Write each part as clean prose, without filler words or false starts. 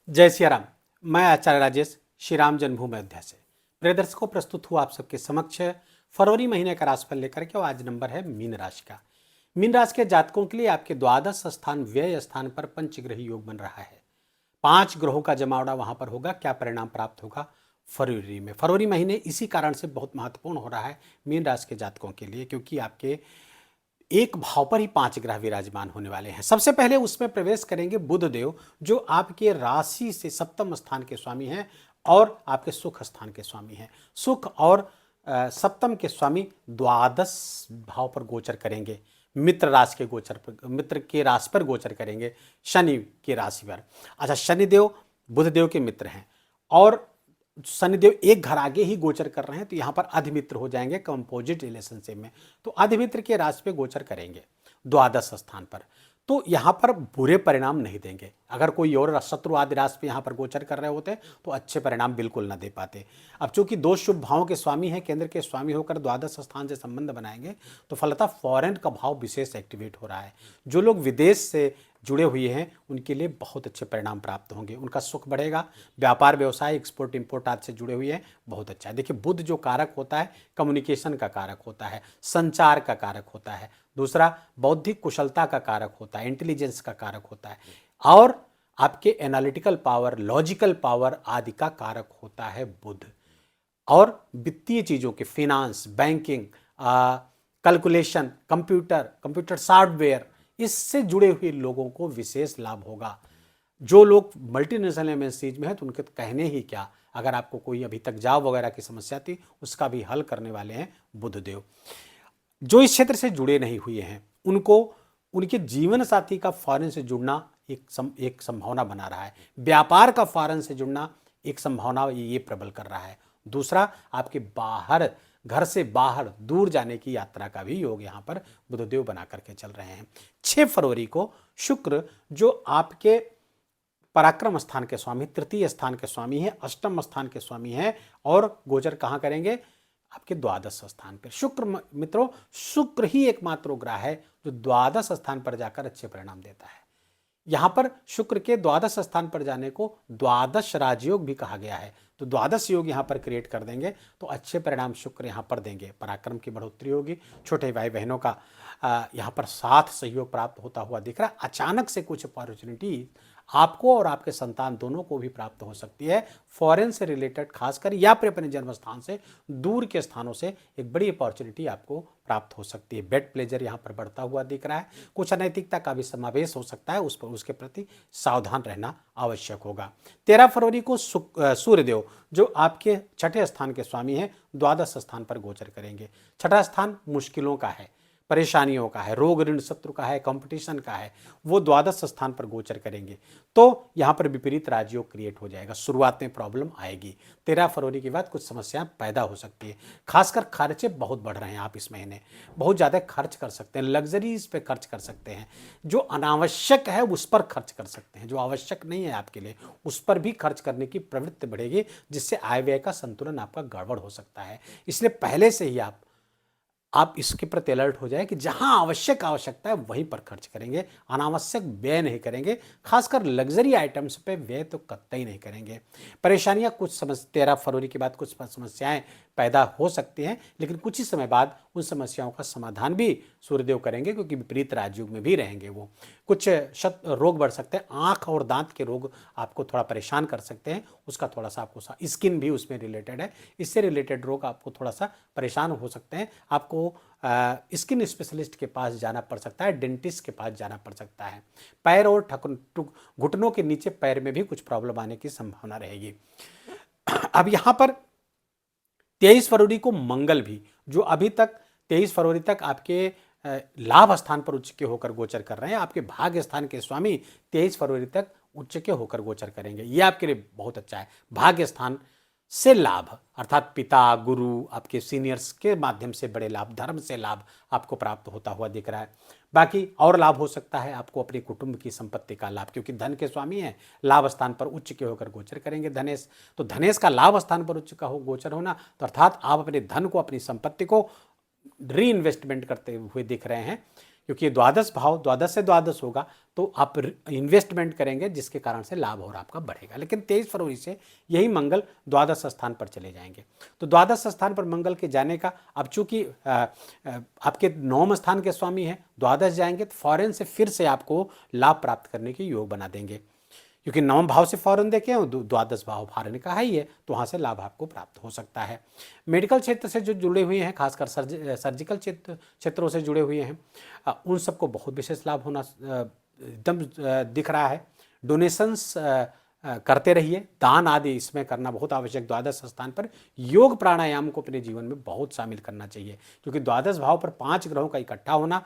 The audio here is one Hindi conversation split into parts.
जय सिया राम। मैं आचार्य राजेश श्री राम जन्मभूमि अयोध्या से प्रिय दर्शकों प्रस्तुत हुआ आप सबके समक्ष फरवरी महीने का राशिफल लेकर के। आज नंबर है मीन राशि का। मीन राशि के जातकों के लिए आपके द्वादश स्थान व्यय स्थान पर पंचग्रही योग बन रहा है। 5 ग्रहों का जमावड़ा वहां पर होगा। क्या परिणाम प्राप्त होगा फरवरी में? फरवरी महीने इसी कारण से बहुत महत्वपूर्ण हो रहा है मीन राशि के जातकों के लिए, क्योंकि आपके एक भाव पर ही 5 ग्रह विराजमान होने वाले हैं। सबसे पहले उसमें प्रवेश करेंगे बुध देव, जो आपके राशि से सप्तम स्थान के स्वामी हैं और आपके सुख स्थान के स्वामी हैं। सुख और सप्तम के स्वामी द्वादश भाव पर गोचर करेंगे। मित्र राशि के गोचर पर, मित्र के राशि पर गोचर करेंगे, शनि की राशि पर। अच्छा, शनिदेव बुध देव के मित्र हैं और शनिदेव एक घर आगे ही गोचर कर रहे हैं, तो यहां पर अधिमित्र हो जाएंगे कंपोजिट रिलेशनशिप में। तो अधिमित्र के राशि पे गोचर करेंगे द्वादश स्थान पर, तो यहां पर बुरे परिणाम नहीं देंगे। अगर कोई और शत्रु आदि राशि पे यहां पर गोचर कर रहे होते तो अच्छे परिणाम बिल्कुल ना दे पाते। अब चूंकि दो शुभ भावों के स्वामी हैं, केंद्र के स्वामी होकर द्वादश स्थान से संबंध बनाएंगे, तो फलतः फॉरेन का भाव विशेष एक्टिवेट हो रहा है। जो लोग विदेश से जुड़े हुए हैं उनके लिए बहुत अच्छे परिणाम प्राप्त होंगे। उनका सुख बढ़ेगा। व्यापार व्यवसाय एक्सपोर्ट इंपोर्ट आदि से जुड़े हुए हैं, बहुत अच्छा है। देखिए, बुध जो कारक होता है कम्युनिकेशन का कारक होता है, संचार का कारक होता है। दूसरा, बौद्धिक कुशलता का कारक होता है, इंटेलिजेंस का कारक होता है, और आपके एनालिटिकल पावर, लॉजिकल पावर आदि का कारक होता है बुध। और वित्तीय चीज़ों के, finance, banking, calculation, computer software, इससे जुड़े हुए लोगों को विशेष लाभ होगा। जो लोग मल्टीनेशनल एमएनसीज में हैं तो उनके तो कहने ही क्या। अगर आपको कोई अभी तक जॉब वगैरह की समस्या थी, उसका भी हल करने वाले हैं बुधदेव। जो इस क्षेत्र से जुड़े नहीं हुए हैं उनको उनके जीवन साथी का फॉरेन से जुड़ना एक संभावना बना रहा है। व्यापार का फॉरेन से जुड़ना एक संभावना ये प्रबल कर रहा है। दूसरा, आपके बाहर, घर से बाहर दूर जाने की यात्रा का भी योग यहां पर बुधदेव बना करके चल रहे हैं। 6 फरवरी को शुक्र, जो आपके पराक्रम स्थान के स्वामी, तृतीय स्थान के स्वामी है, अष्टम स्थान के स्वामी है, और गोचर कहां करेंगे? आपके द्वादश स्थान पर। शुक्र मित्रों, शुक्र ही एकमात्र ग्रह है जो द्वादश स्थान पर जाकर अच्छे परिणाम देता है। यहां पर शुक्र के द्वादश स्थान पर जाने को द्वादश राजयोग भी कहा गया है। तो द्वादश योग यहां पर क्रिएट कर देंगे तो अच्छे परिणाम शुक्र यहां पर देंगे। पराक्रम की बढ़ोतरी होगी, छोटे भाई बहनों का यहां पर साथ सहयोग प्राप्त होता हुआ दिख रहा है। अचानक से कुछ अपॉर्चुनिटी आपको और आपके संतान दोनों को भी प्राप्त हो सकती है। फॉरेन से रिलेटेड खासकर, या फिर अपने जन्म स्थान से दूर के स्थानों से एक बड़ी अपॉर्चुनिटी आपको प्राप्त हो सकती है। बेड प्लेजर यहाँ पर बढ़ता हुआ दिख रहा है। कुछ अनैतिकता का भी समावेश हो सकता है, उस पर उसके प्रति सावधान रहना आवश्यक होगा। 13 फरवरी को सूर्यदेव, जो आपके छठे स्थान के स्वामी हैं, द्वादश स्थान पर गोचर करेंगे। छठा स्थान मुश्किलों का है, परेशानियों का है, रोग ऋण शत्रु का है, कंपटीशन का है। वो द्वादश स्थान पर गोचर करेंगे तो यहां पर विपरीत राजयोग क्रिएट हो जाएगा। शुरुआत में प्रॉब्लम आएगी। 13 फरवरी के बाद कुछ समस्याएं पैदा हो सकती है। खासकर खर्चे बहुत बढ़ रहे हैं। आप इस महीने बहुत ज़्यादा खर्च कर सकते हैं, लग्जरीज पे खर्च कर सकते हैं। जो अनावश्यक है उस पर खर्च कर सकते हैं, जो आवश्यक नहीं है आपके लिए उस पर भी खर्च करने की प्रवृत्ति बढ़ेगी, जिससे आय व्यय का संतुलन आपका गड़बड़ हो सकता है। इसलिए पहले से ही आप इसके प्रति अलर्ट हो जाए कि जहां आवश्यकता है वहीं पर खर्च करेंगे, अनावश्यक व्यय नहीं करेंगे। खासकर लग्जरी आइटम्स पे व्यय तो कतई नहीं करेंगे। परेशानियां कुछ 13 फरवरी के बाद कुछ समस्याएं पैदा हो सकती हैं, लेकिन कुछ ही समय बाद उन समस्याओं का समाधान भी सूर्यदेव करेंगे, क्योंकि विपरीत राजयोग में भी रहेंगे वो। कुछ रोग बढ़ सकते हैं, आंख और दांत के रोग आपको थोड़ा परेशान कर सकते हैं। उसका थोड़ा सा आपको, स्किन भी उसमें रिलेटेड है, इससे रिलेटेड रोग आपको थोड़ा सा परेशान हो सकते हैं। आपको स्किन स्पेशलिस्ट के पास जाना पड़ सकता है, डेंटिस्ट के पास जाना पड़ सकता है। पैर और घुटनों के नीचे पैर में भी कुछ प्रॉब्लम आने की संभावना रहेगी। अब यहां पर 23 फरवरी को मंगल भी, जो अभी तक 23 फरवरी तक आपके लाभ स्थान पर उच्च के होकर गोचर कर रहे हैं, आपके भाग्य स्थान के स्वामी 23 फरवरी तक उच्च के होकर गोचर करेंगे। यह आपके लिए बहुत अच्छा है। भाग्य स्थान से लाभ, अर्थात पिता, गुरु, आपके सीनियर्स के माध्यम से बड़े लाभ, धर्म से लाभ आपको प्राप्त होता हुआ दिख रहा है। बाकी और लाभ हो सकता है आपको अपने कुटुंब की संपत्ति का लाभ, क्योंकि धन के स्वामी हैं, लाभ स्थान पर उच्च के होकर गोचर करेंगे धनेश। तो धनेश का लाभ स्थान पर उच्च का हो गोचर होना, तो अर्थात आप अपने धन को, अपनी संपत्ति को री इन्वेस्टमेंट करते हुए दिख रहे हैं, क्योंकि ये द्वादश भाव द्वादश से द्वादश होगा तो आप इन्वेस्टमेंट करेंगे जिसके कारण से लाभ और आपका बढ़ेगा। लेकिन 23 फरवरी से यही मंगल द्वादश स्थान पर चले जाएंगे। तो द्वादश स्थान पर मंगल के जाने का अब चूंकि आपके नवम स्थान के स्वामी हैं, द्वादश जाएंगे तो फौरन से फिर से आपको लाभ प्राप्त करने के योग बना देंगे, क्योंकि नवम भाव से फौरन देखें द्वादश भाव फौरन का है ही है, तो वहाँ से लाभ आपको प्राप्त हो सकता है। मेडिकल क्षेत्र से जो जुड़े हुए हैं, खासकर सर्जिकल क्षेत्रों से जुड़े हुए हैं, उन सबको बहुत विशेष लाभ होना एकदम दिख रहा है। डोनेशंस करते रहिए, दान आदि इसमें करना बहुत आवश्यक। द्वादश स्थान पर योग प्राणायाम को अपने जीवन में बहुत शामिल करना चाहिए, क्योंकि द्वादश भाव पर 5 ग्रहों का इकट्ठा होना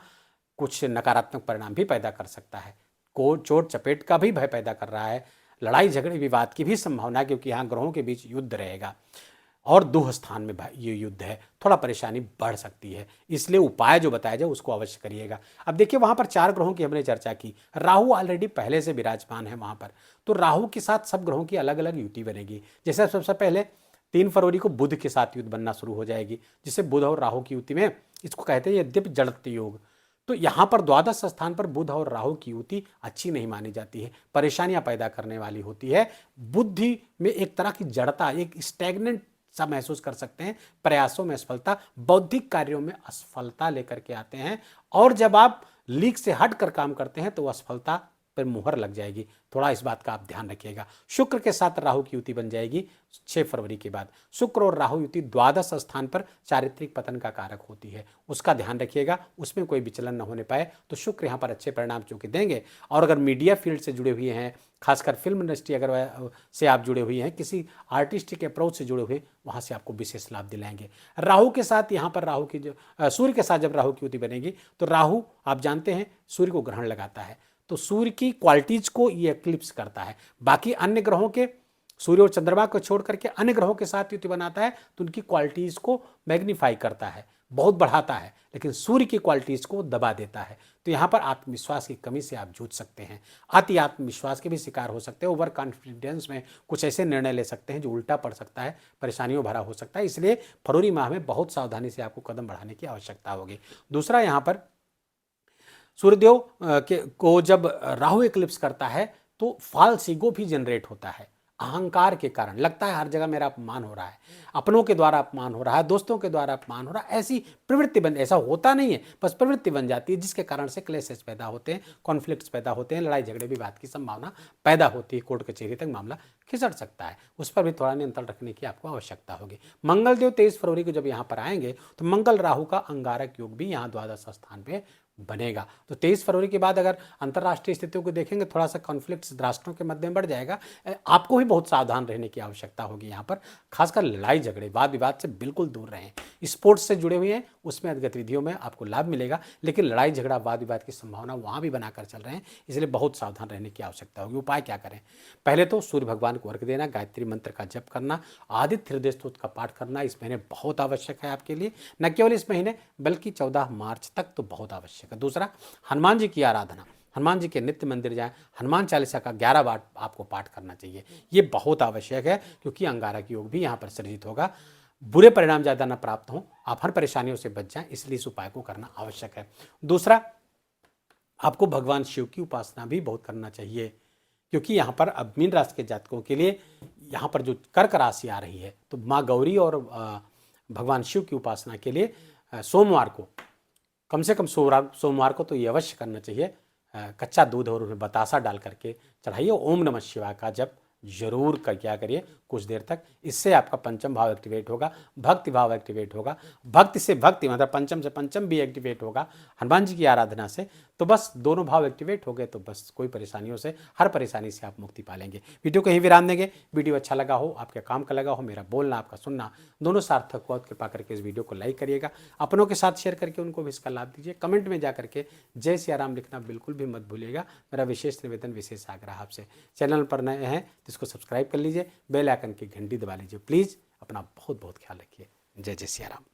कुछ नकारात्मक परिणाम भी पैदा कर सकता है। को चोट चपेट का भी भय पैदा कर रहा है, लड़ाई झगड़े विवाद की भी संभावना है, क्योंकि यहाँ ग्रहों के बीच युद्ध रहेगा और दूह स्थान में ये युद्ध है, थोड़ा परेशानी बढ़ सकती है। इसलिए उपाय जो बताया जाए उसको अवश्य करिएगा। अब देखिए वहाँ पर 4 ग्रहों की हमने चर्चा की, राहु ऑलरेडी पहले से विराजमान है वहाँ पर, तो राहु के साथ सब ग्रहों की अलग अलग युति बनेगी। जैसे सबसे पहले 3 फरवरी को बुध के साथ युद्ध बनना शुरू हो जाएगी, जिससे बुध और राहु की युति में, इसको कहते हैं ये दिव्य जड़त्व योग। तो यहाँ पर द्वादश स्थान पर बुध और राहु की युति अच्छी नहीं मानी जाती है, परेशानियां पैदा करने वाली होती है। बुद्धि में एक तरह की जड़ता, एक स्टैग्नेंट सा महसूस कर सकते हैं, प्रयासों में असफलता, बौद्धिक कार्यों में असफलता लेकर के आते हैं, और जब आप लीक से हट कर काम करते हैं तो असफलता पर मुहर लग जाएगी। थोड़ा इस बात का आप ध्यान रखिएगा। शुक्र के साथ राहु की युति बन जाएगी 6 फरवरी के बाद। शुक्र और राहु युति द्वादश स्थान पर चारित्रिक पतन का कारक होती है, उसका ध्यान रखिएगा, उसमें कोई विचलन न होने पाए। तो शुक्र यहाँ पर अच्छे परिणाम चूंकि देंगे, और अगर मीडिया फील्ड से जुड़े हुए हैं, खासकर फिल्म इंडस्ट्री अगर से आप जुड़े हुए हैं, किसी आर्टिस्टिक अप्रोच से जुड़े हुए, वहाँ से आपको विशेष लाभ दिलाएंगे। राहु के साथ यहाँ पर राहु की सूर्य के साथ जब राहु की युति बनेगी तो राहु आप जानते हैं सूर्य को ग्रहण लगाता है, तो सूर्य की क्वालिटीज को ये एक्लिप्स करता है। बाकी अन्य ग्रहों के, सूर्य और चंद्रमा को छोड़ करके अन्य ग्रहों के साथ युति बनाता है तो उनकी क्वालिटीज को मैग्नीफाई करता है, बहुत बढ़ाता है, लेकिन सूर्य की क्वालिटीज को दबा देता है। तो यहाँ पर आत्मविश्वास की कमी से आप जूझ सकते हैं, अति आत्मविश्वास के भी शिकार हो सकते हैं, ओवर कॉन्फिडेंस में कुछ ऐसे निर्णय ले सकते हैं जो उल्टा पड़ सकता है, परेशानियों भरा हो सकता है। इसलिए फरवरी माह में बहुत सावधानी से आपको कदम बढ़ाने की आवश्यकता होगी। दूसरा, यहाँ पर सूर्यदेव को जब राहु एक्लिप्स करता है तो फाल्स ईगो भी जनरेट होता है। अहंकार के कारण लगता है हर जगह मेरा अपमान हो रहा है, अपनों के द्वारा अपमान हो रहा है, दोस्तों के द्वारा अपमान हो रहा है, ऐसी प्रवृत्ति बन, ऐसा होता नहीं है, बस प्रवृत्ति बन जाती है, जिसके कारण से क्लेशेस पैदा होते हैं, कॉन्फ्लिक्ट्स पैदा होते हैं, लड़ाई झगड़े विवाद की संभावना पैदा होती है, कोर्ट कचहरी तक मामला खिसक सकता है। उस पर भी थोड़ा नियंत्रण रखने की आपको आवश्यकता होगी। मंगलदेव 23 फरवरी को जब यहाँ पर आएंगे तो मंगल राहु का अंगारक योग भी यहाँ द्वादश स्थान पे बनेगा। तो 23 फरवरी के बाद अगर अंतर्राष्ट्रीय स्थितियों को देखेंगे, थोड़ा सा कॉन्फ्लिक्ट राष्ट्रों के मध्य में बढ़ जाएगा। आपको भी बहुत सावधान रहने की आवश्यकता होगी यहाँ पर, खासकर लड़ाई झगड़े वाद विवाद से बिल्कुल दूर रहें। स्पोर्ट्स से जुड़े हुए हैं उसमें गतिविधियों में आपको लाभ मिलेगा, लेकिन लड़ाई झगड़ा वाद विवाद की संभावना वहाँ भी बनाकर चल रहे हैं, इसलिए बहुत सावधान रहने की आवश्यकता होगी। उपाय क्या करें? पहले तो सूर्य भगवान को अर्घ्य देना, गायत्री मंत्र का जप करना, आदित्य हृदय स्तोत्र का पाठ करना इस महीने बहुत आवश्यक है आपके लिए, न केवल इस महीने बल्कि 14 मार्च तक तो बहुत आवश्यक है। दूसरा, हनुमान जी की आराधना, हनुमान जी के नित्य मंदिर जाएं, हनुमान चालीसा का 11 बार आपको पाठ करना चाहिए, ये बहुत आवश्यक है, क्योंकि अंगारक योग भी यहाँ पर सृजित होगा। बुरे परिणाम ज़्यादा न प्राप्त हों, आप हर परेशानियों से बच जाएं, इसलिए इस उपाय को करना आवश्यक है। दूसरा, आपको भगवान शिव की उपासना भी बहुत करना चाहिए, क्योंकि यहाँ पर अब मीन राशि के जातकों के लिए यहाँ पर जो कर्क राशि आ रही है, तो माँ गौरी और भगवान शिव की उपासना के लिए सोमवार को, कम से कम सोमवार को तो ये अवश्य करना चाहिए, कच्चा दूध और उसमें बतासा डाल करके चढ़ाइए। ओम नमः शिवाय का जप जरूर क्या करिए कुछ देर तक, इससे आपका पंचम भाव एक्टिवेट होगा, भक्ति भाव एक्टिवेट होगा, भक्ति से भक्ति मतलब पंचम से पंचम भी एक्टिवेट होगा हनुमान जी की आराधना से। तो बस दोनों भाव एक्टिवेट हो गए तो बस कोई परेशानियों से, हर परेशानी से आप मुक्ति पा लेंगे। वीडियो को यहीं विराम देंगे। वीडियो अच्छा लगा हो, आपके काम का लगा हो, मेरा बोलना आपका सुनना दोनों सार्थक हो, कृपा करके इस वीडियो को लाइक करिएगा, अपनों के साथ शेयर करके उनको भी इसका लाभ दीजिए। कमेंट में जा करके जय सिया राम लिखना बिल्कुल भी मत भूलिएगा। मेरा विशेष निवेदन, विशेष आग्रह आपसे, चैनल पर नए हैं तो इसको सब्सक्राइब कर लीजिए, बेल आइकन की घंटी दबा लीजिए। प्लीज़ अपना बहुत बहुत ख्याल रखिए। जय जय सिया राम।